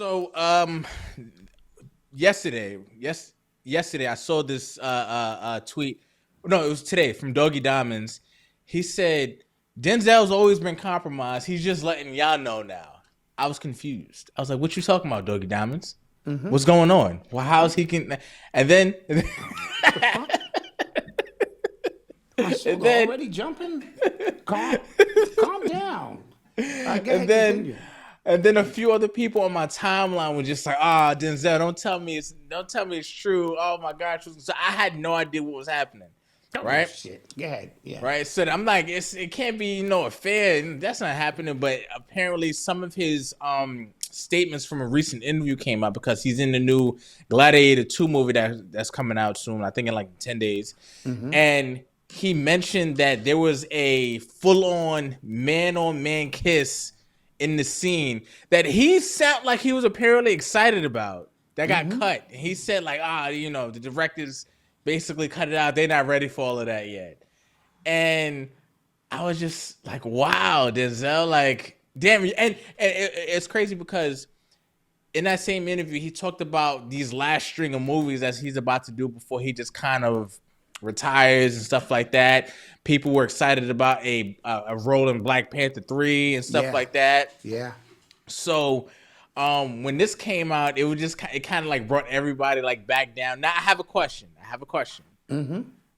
So yesterday I saw this tweet. No, it was today from Doggy Diamonds. He said Denzel's always been compromised. He's just letting y'all know now. I was confused. I was like, "What you talking about, Doggy Diamonds? What's going on? Well, how's he can?" And then, and then already jumping. Calm down. And then a few other people on my timeline were just like, "Ah, Denzel, don't tell me it's true. Oh my gosh!" So I had no idea what was happening. Right? Shit. Go ahead. Yeah. Right. So I'm like, it can't be no affair. That's not happening. But apparently, some of his statements from a recent interview came out because he's in the new Gladiator 2 movie that's coming out soon. I think in like 10 days. And he mentioned that there was a full-on man-on-man kiss in the scene that he sounded like he was apparently excited about. That got cut. He said like, the directors basically cut it out. They're not ready for all of that yet. And I was just like, wow, Denzel, like, damn. And it's crazy because in that same interview, he talked about these last string of movies that he's about to do before he just kind of retires and stuff like that. People were excited about a role in Black Panther 3 and stuff like that. Yeah. So when this came out, it kind of like brought everybody like back down. Now I have a question.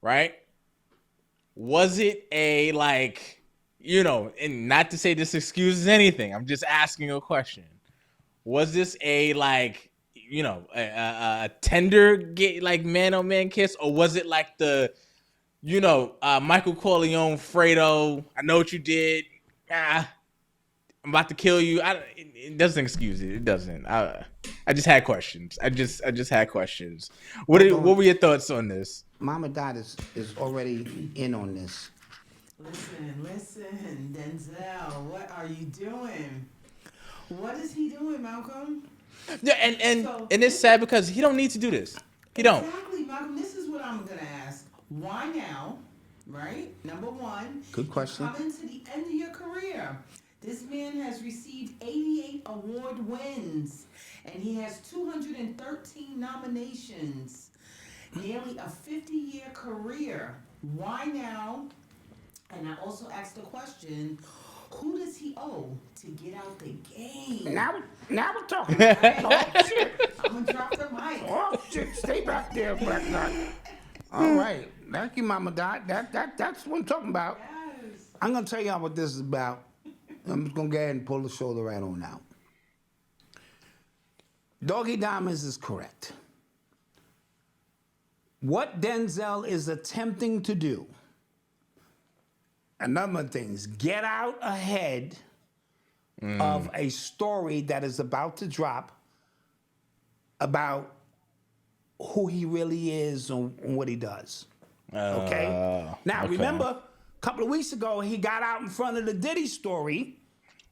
Right? Was it a like, and not to say this excuses anything. I'm just asking a question. Was this a like, a tender like man on man kiss, or was it like the, Michael Corleone, Fredo, I know what you did. I'm about to kill you. It doesn't excuse it. It doesn't. I just had questions. I just had questions. What were your thoughts on this? Mama Dot is already in on this. Listen, Denzel, what are you doing? What is he doing, Malcolm? Yeah, and it's sad because he don't need to do this. He don't. Exactly, Malcolm. This is what I'm gonna ask. Why now? Right? Number one. Good question. Coming to the end of your career. This man has received 88 award wins, and he has 213 nominations. Nearly a 50-year career. Why now? And I also asked the question, who does he owe to get out the game? Now we're talking. Oh, shit. I'm going to drop the mic. Oh, shit. Stay back there, Black Dot. All right. Thank you, Mama Dot. That's what I'm talking about. Yes. I'm going to tell y'all what this is about. I'm just going to go ahead and pull the shoulder right on out. Doggy Diamonds is correct. What Denzel is attempting to do, a number of things, get out ahead of a story that is about to drop about who he really is and what he does. Okay? Now, remember, a couple of weeks ago, he got out in front of the Diddy story,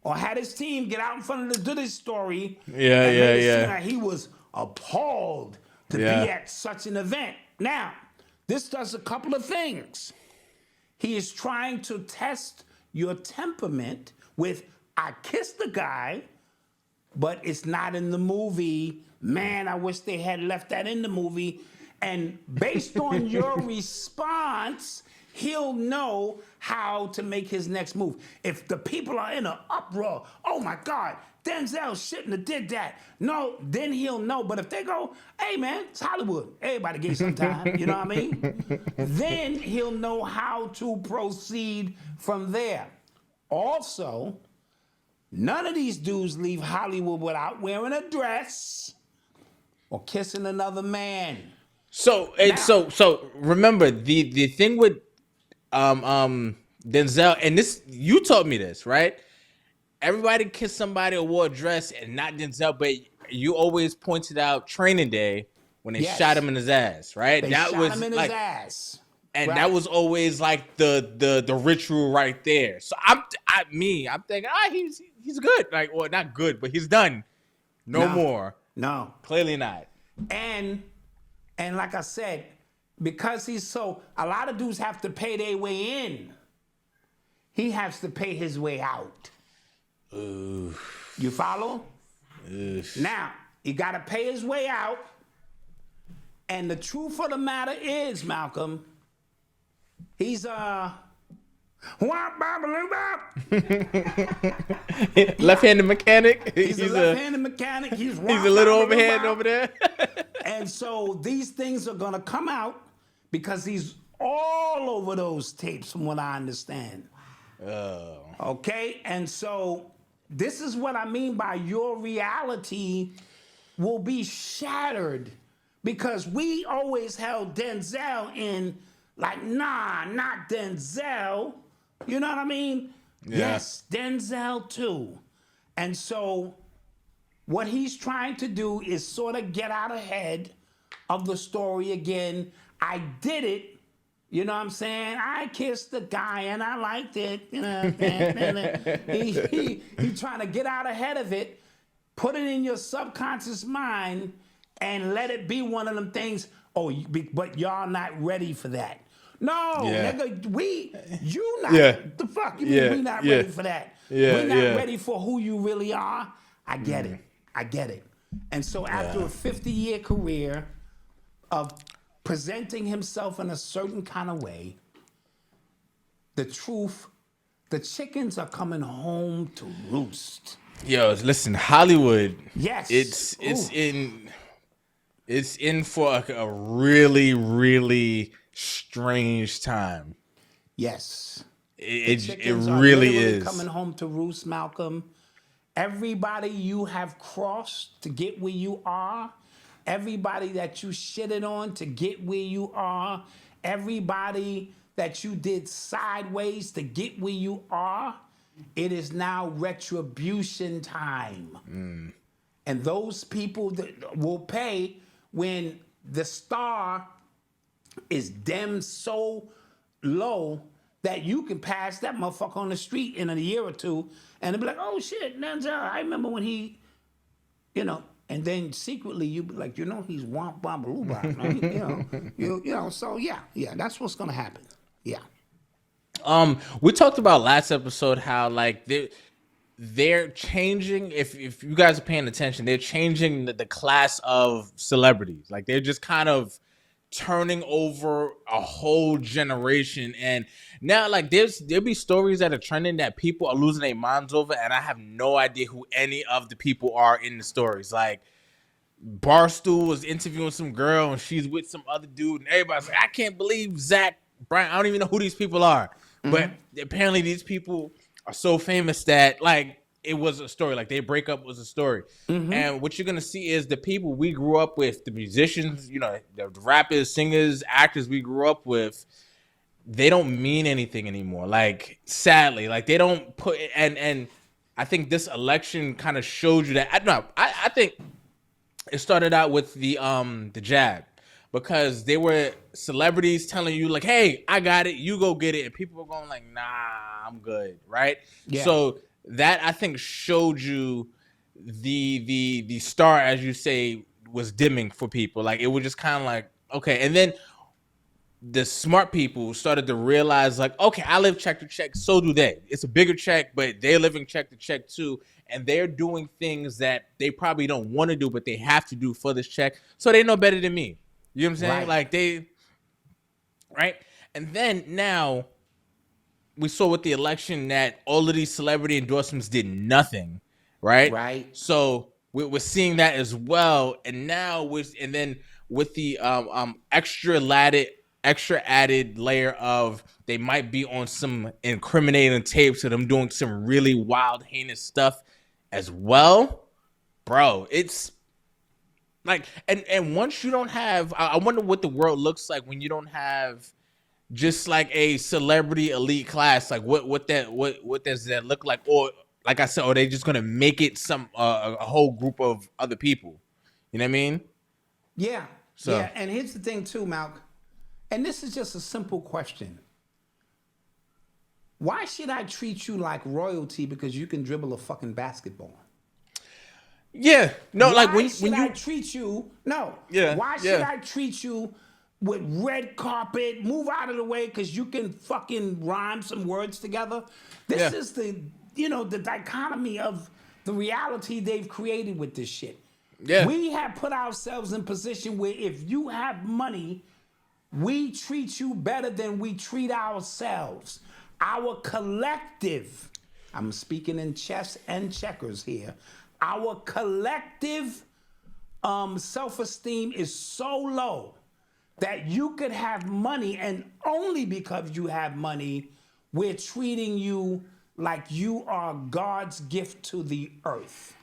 or had his team get out in front of the Diddy story. Yeah. He was appalled to be at such an event. Now, this does a couple of things. He is trying to test your temperament with, I kissed the guy, but it's not in the movie. Man, I wish they had left that in the movie. And based on your response, he'll know how to make his next move. If the people are in an uproar, oh my God, Denzel shouldn't have did that. No, then he'll know. But if they go, hey man, it's Hollywood. Everybody gets some time, you know what I mean? Then he'll know how to proceed from there. Also, none of these dudes leave Hollywood without wearing a dress or kissing another man. So remember the thing with Denzel, and this, you taught me this, right? Everybody kissed somebody or wore a dress and not Denzel, but you always pointed out Training Day when they shot him in his ass, right? They shot him in his ass. And that was always like the ritual right there. So I'm thinking, he's good. Like, well, not good, but he's done. No more. No. Clearly not. And like I said, because a lot of dudes have to pay their way in. He has to pay his way out. Ooh. You follow? Now, he got to pay his way out. And the truth of the matter is, Malcolm, he's left-handed mechanic. He's a left-handed mechanic. He's a little overhand over there. And so these things are gonna come out because he's all over those tapes, from what I understand. Oh. Okay, and so this is what I mean by your reality will be shattered. Because we always held Denzel in, like, nah, not Denzel. You know what I mean? Yeah. Yes, Denzel too. And so what he's trying to do is sort of get out ahead of the story again. I did it. You know what I'm saying? I kissed the guy and I liked it. You know, he trying to get out ahead of it, put it in your subconscious mind, and let it be one of them things. Oh, but y'all not ready for that. No, nigga, you not. The fuck you mean we not ready for that? We're not ready for who you really are. I get it. I get it. And so after a 50-year career of presenting himself in a certain kind of way, the truth, the chickens are coming home to roost. Yo, listen, Hollywood. Yes. It's in for a really, really strange time. Yes. It really is. Coming home to roost, Malcolm. Everybody you have crossed to get where you are, everybody that you shitted on to get where you are, everybody that you did sideways to get where you are, it is now retribution time. And those people that will pay when the star is dimmed so low that you can pass that motherfucker on the street in a year or two and they'll be like, oh shit, Denzel, I remember when he, you know, and then secretly you be like, you know, he's womp womp blue right? you know, so yeah, that's what's gonna happen. Yeah. We talked about last episode how like they're changing. If you guys are paying attention, they're changing the class of celebrities. Like they're just kind of turning over a whole generation. And now like there'll be stories that are trending that people are losing their minds over, and I have no idea who any of the people are in the stories. Like Barstool was interviewing some girl and she's with some other dude, and everybody's like, I can't believe Zach Bryan. I don't even know who these people are. But apparently these people are so famous that like it was a story. Like their breakup was a story. And what you're gonna see is the people we grew up with, the musicians, you know, the rappers, singers, actors we grew up with, they don't mean anything anymore. Like sadly, like they don't put and I think this election kind of showed you that. I think it started out with the jab. Because they were celebrities telling you like, hey, I got it, you go get it. And people were going like, nah, I'm good, right? Yeah. So that I think showed you the star, as you say, was dimming for people. Like it was just kind of like, okay. And then the smart people started to realize like, okay, I live check to check, so do they. It's a bigger check, but they're living check to check too. And they're doing things that they probably don't want to do, but they have to do for this check. So they know better than me. You know what I'm saying? Right. Right? And then now we saw with the election that all of these celebrity endorsements did nothing, right? Right. So we're seeing that as well. And now and then with the extra added layer of they might be on some incriminating tapes of them doing some really wild, heinous stuff as well. Bro, it's like, and once you don't have, I wonder what the world looks like when you don't have just like a celebrity elite class. Like what does that look like? Or like I said, are they just gonna make it some a whole group of other people? You know what I mean? Yeah. So. Yeah. And here's the thing too, Malk. And this is just a simple question. Why should I treat you like royalty because you can dribble a fucking basketball? Yeah, no, why like when I treat you? No, yeah. Why should I treat you with red carpet? Move out of the way because you can fucking rhyme some words together. This is the dichotomy of the reality they've created with this shit. Yeah. We have put ourselves in position where if you have money, we treat you better than we treat ourselves. Our collective, I'm speaking in chess and checkers here, our collective self-esteem is so low that you could have money, and only because you have money, we're treating you like you are God's gift to the earth.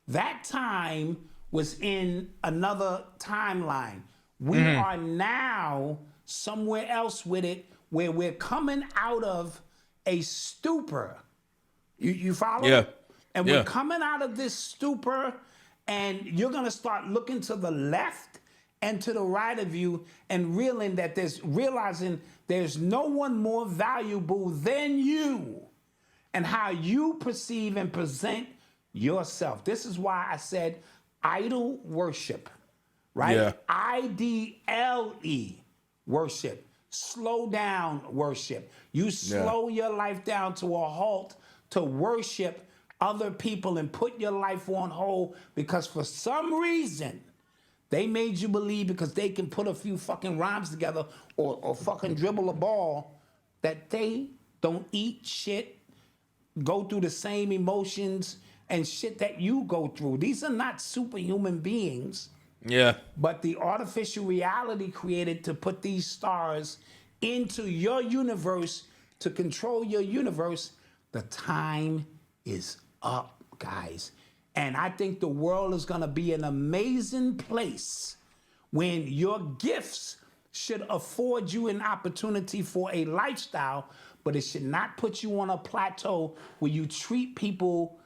That time was in another timeline. We are now somewhere else with it, where we're coming out of a stupor. You follow? Yeah. And we're coming out of this stupor, and you're gonna start looking to the left and to the right of you and realizing there's no one more valuable than you and how you perceive and present yourself. This is why I said idol worship, right? Yeah. IDLE worship. Slow down worship. You slow your life down to a halt to worship other people and put your life on hold because for some reason they made you believe because they can put a few fucking rhymes together or fucking dribble a ball that they don't eat shit, go through the same emotions and shit that you go through. These are not superhuman beings. Yeah. But the artificial reality created to put these stars into your universe, to control your universe, the time is up, guys. And I think the world is gonna be an amazing place when your gifts should afford you an opportunity for a lifestyle, but it should not put you on a plateau where you treat people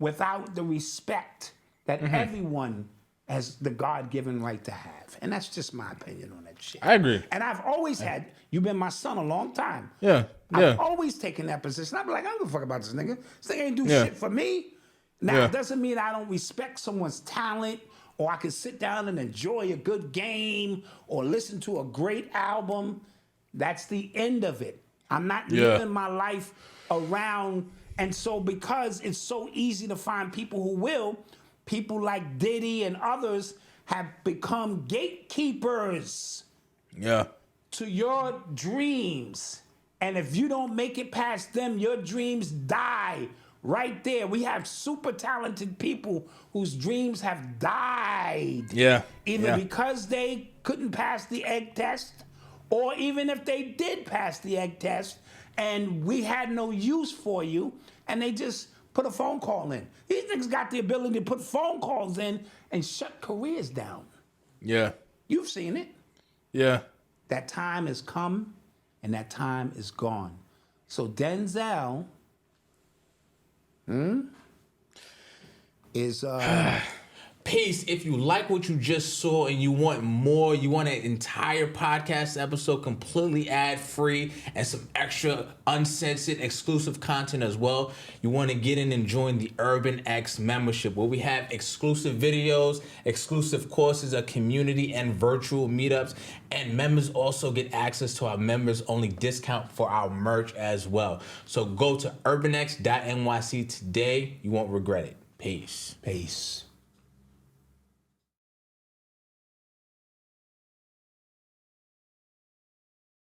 without the respect that everyone has the God-given right to have. And that's just my opinion on that shit. I agree. And I've always had, you've been my son a long time. Yeah. I've always taken that position. I'm like, I don't give a fuck about this nigga. This nigga ain't do shit for me. Now, it doesn't mean I don't respect someone's talent or I can sit down and enjoy a good game or listen to a great album. That's the end of it. I'm not living my life around. And so because it's so easy to find people who will, people like Diddy and others have become gatekeepers to your dreams. And if you don't make it past them, your dreams die right there. We have super talented people whose dreams have died. Either because they couldn't pass the egg test, or even if they did pass the egg test and we had no use for you, and they just put a phone call in. These niggas got the ability to put phone calls in and shut careers down. You've seen it. That time has come and that time is gone. So Denzel is Peace. If you like what you just saw and you want more, you want an entire podcast episode completely ad-free and some extra uncensored exclusive content as well, you want to get in and join the Urban X membership, where we have exclusive videos, exclusive courses, a community, and virtual meetups. And members also get access to our members only discount for our merch as well. So go to urbanx.nyc today. You won't regret it. Peace. Peace.